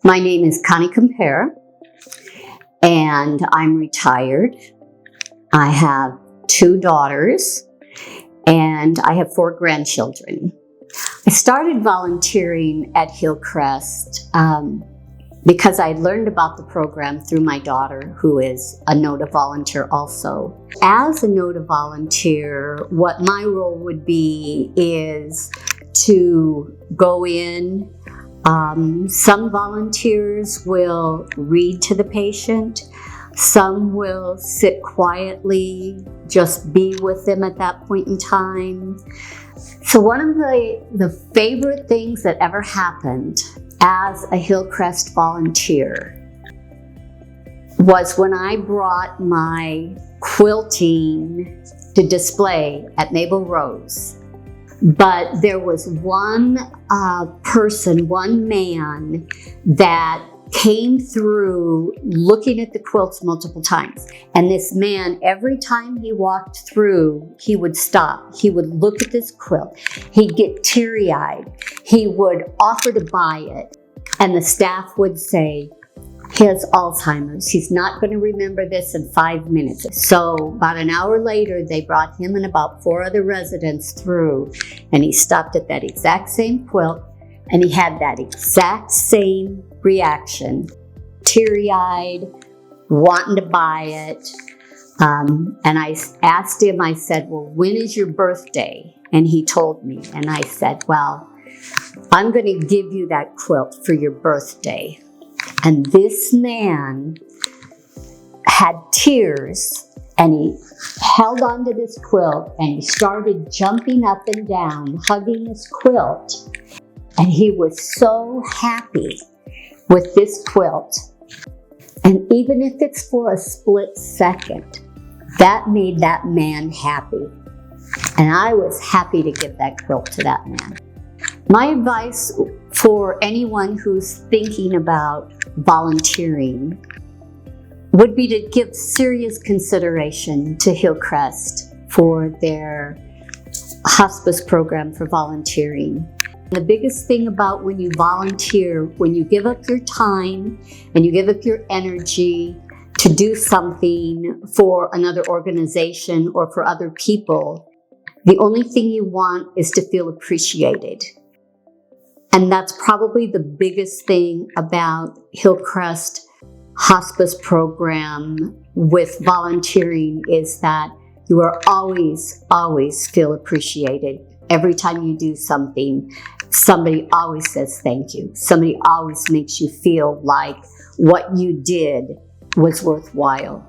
My name is Connie Kompare, and I'm retired. I have 2 daughters, and I have 4 grandchildren. I started volunteering at Hillcrest because I learned about the program through my daughter, who is a NOTA volunteer also. As a NOTA volunteer, what my role would be is to go in. Some volunteers will read to the patient. Some will sit quietly, just be with them at that point in time. So one of the favorite things that ever happened as a Hillcrest volunteer was when I brought my quilting to display at Mabel Rose. But there was one man that came through looking at the quilts multiple times. And this man, every time he walked through, he would stop. He would look at this quilt. He'd get teary-eyed. He would offer to buy it. And the staff would say, he has Alzheimer's. He's not going to remember this in 5 minutes. So about an hour later, they brought him and about 4 other residents through, and he stopped at that exact same quilt, and he had that exact same reaction, teary-eyed, wanting to buy it. And I asked him, I said, well, when is your birthday? And he told me, and I said, well, I'm going to give you that quilt for your birthday. And this man had tears, and he held onto this quilt, and he started jumping up and down, hugging his quilt. And he was so happy with this quilt. And even if it's for a split second, that made that man happy. And I was happy to give that quilt to that man. My advice for anyone who's thinking about volunteering would be to give serious consideration to Hillcrest for their hospice program for volunteering. The biggest thing about when you volunteer, when you give up your time and you give up your energy to do something for another organization or for other people, the only thing you want is to feel appreciated. And that's probably the biggest thing about Hillcrest hospice program with volunteering, is that you are always feel appreciated. Every time you do something, somebody always says thank you. Somebody always makes you feel like what you did was worthwhile.